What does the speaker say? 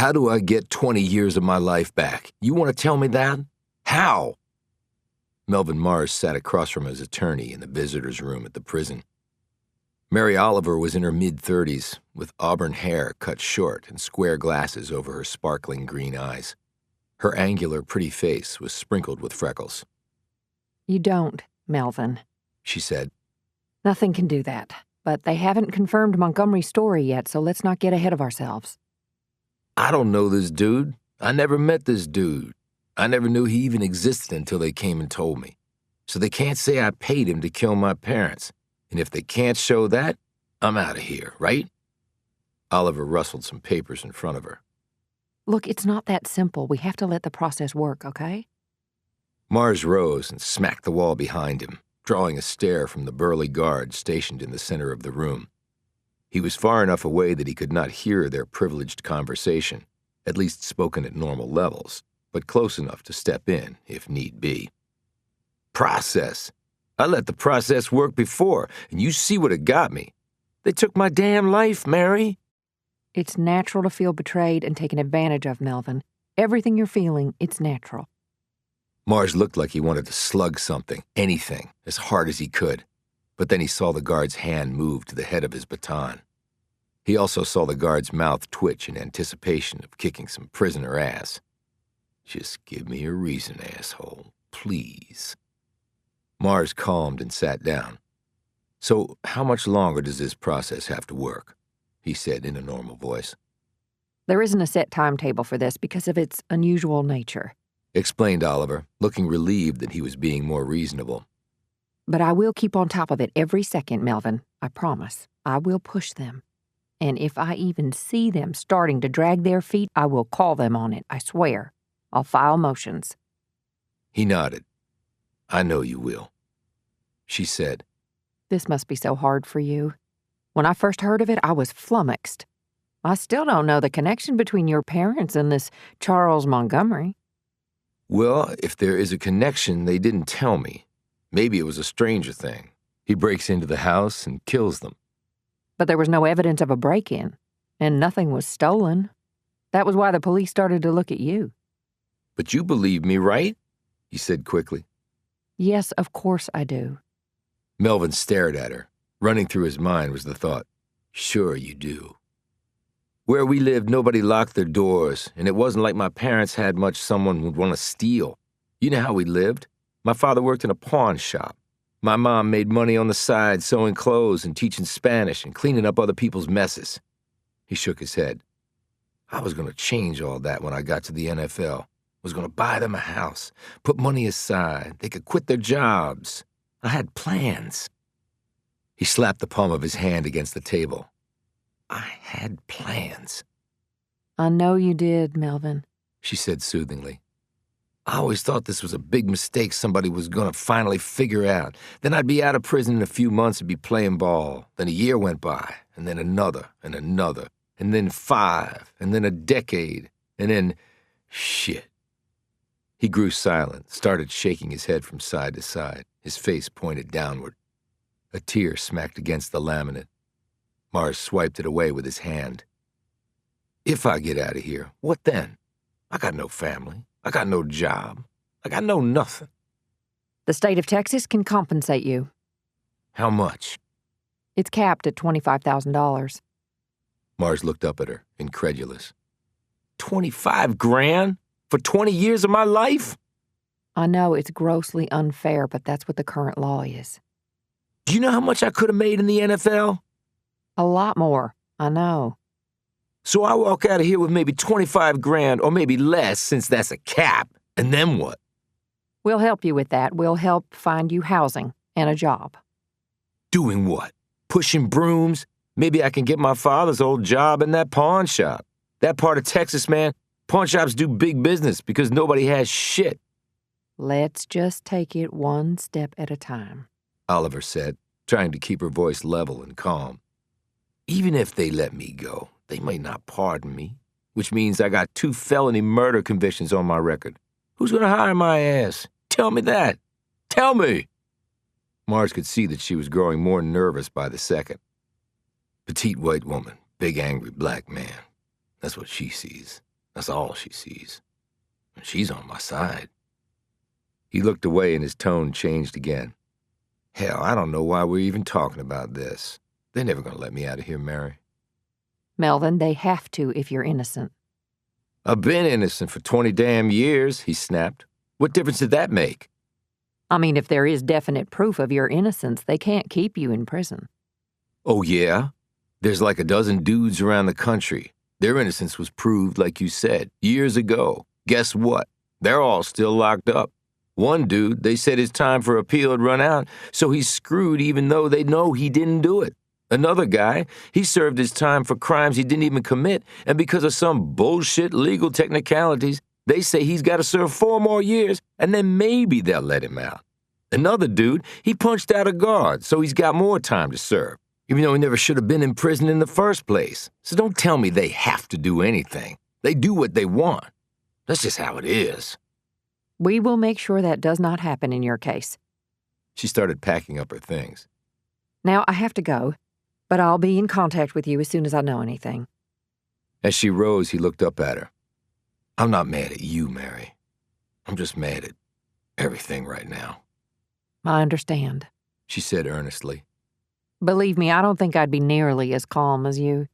How do I get 20 years of my life back? You want to tell me that? How? Melvin Mars sat across from his attorney in the visitor's room at the prison. Mary Oliver was in her mid-30s, with auburn hair cut short and square glasses over her sparkling green eyes. Her angular, pretty face was sprinkled with freckles. You don't, Melvin, she said. Nothing can do that, but they haven't confirmed Montgomery's story yet, so let's not get ahead of ourselves. I don't know this dude. I never met this dude. I never knew he even existed until they came and told me. So they can't say I paid him to kill my parents. And if they can't show that, I'm out of here, right? Oliver rustled some papers in front of her. Look, it's not that simple. We have to let the process work, okay? Mars rose and smacked the wall behind him, drawing a stare from the burly guard stationed in the center of the room. He was far enough away that he could not hear their privileged conversation, at least spoken at normal levels, but close enough to step in, if need be. Process. I let the process work before, and you see what it got me. They took my damn life, Mary. It's natural to feel betrayed and taken advantage of, Melvin. Everything you're feeling, it's natural. Mars looked like he wanted to slug something, anything, as hard as he could. But then he saw the guard's hand move to the head of his baton. He also saw the guard's mouth twitch in anticipation of kicking some prisoner ass. Just give me a reason, asshole, please. Mars calmed and sat down. So how much longer does this process have to work? He said in a normal voice. There isn't a set timetable for this because of its unusual nature, explained Oliver, looking relieved that he was being more reasonable. But I will keep on top of it every second, Melvin. I promise. I will push them. And if I even see them starting to drag their feet, I will call them on it, I swear. I'll file motions. He nodded. I know you will. She said, This must be so hard for you. When I first heard of it, I was flummoxed. I still don't know the connection between your parents and this Charles Montgomery. Well, if there is a connection, they didn't tell me. Maybe it was a stranger thing. He breaks into the house and kills them. But there was no evidence of a break-in, and nothing was stolen. That was why the police started to look at you. But you believe me, right? He said quickly. Yes, of course I do. Melvin stared at her. Running through his mind was the thought, sure you do. Where we lived, nobody locked their doors, and it wasn't like my parents had much someone would want to steal. You know how we lived. My father worked in a pawn shop. My mom made money on the side sewing clothes and teaching Spanish and cleaning up other people's messes. He shook his head. I was going to change all that when I got to the NFL. I was going to buy them a house, put money aside. They could quit their jobs. I had plans. He slapped the palm of his hand against the table. I had plans. I know you did, Melvin, she said soothingly. I always thought this was a big mistake somebody was going to finally figure out. Then I'd be out of prison in a few months and be playing ball. Then a year went by, and then another, and another, and then 5, and then a decade, and then shit. He grew silent, started shaking his head from side to side, his face pointed downward. A tear smacked against the laminate. Mars swiped it away with his hand. If I get out of here, what then? I got no family. I got no job. I got no nothing. The state of Texas can compensate you. How much? It's capped at $25,000. Mars looked up at her, incredulous. 25 grand? For 20 years of my life? I know it's grossly unfair, but that's what the current law is. Do you know how much I could have made in the NFL? A lot more, I know. So I walk out of here with maybe 25 grand or maybe less since that's a cap. And then what? We'll help you with that. We'll help find you housing and a job. Doing what? Pushing brooms? Maybe I can get my father's old job in that pawn shop. That part of Texas, man, pawn shops do big business because nobody has shit. Let's just take it one step at a time, Oliver said, trying to keep her voice level and calm. Even if they let me go, they may not pardon me, which means I got 2 felony murder convictions on my record. Who's going to hire my ass? Tell me that. Tell me. Mars could see that she was growing more nervous by the second. Petite white woman, big angry black man. That's what she sees. That's all she sees. And she's on my side. He looked away and his tone changed again. Hell, I don't know why we're even talking about this. They're never going to let me out of here, Mary. Melvin, they have to if you're innocent. I've been innocent for 20 damn years, he snapped. What difference did that make? I mean, if there is definite proof of your innocence, they can't keep you in prison. Oh, yeah? There's like a dozen dudes around the country. Their innocence was proved, like you said, years ago. Guess what? They're all still locked up. One dude, they said his time for appeal had run out, so he's screwed even though they know he didn't do it. Another guy, he served his time for crimes he didn't even commit, and because of some bullshit legal technicalities, they say he's got to serve 4 more years, and then maybe they'll let him out. Another dude, he punched out a guard, so he's got more time to serve, even though he never should have been in prison in the first place. So don't tell me they have to do anything. They do what they want. That's just how it is. We will make sure that does not happen in your case. She started packing up her things. Now, I have to go, but I'll be in contact with you as soon as I know anything. As she rose, he looked up at her. I'm not mad at you, Mary. I'm just mad at everything right now. I understand, She said earnestly. Believe me, I don't think I'd be nearly as calm as you.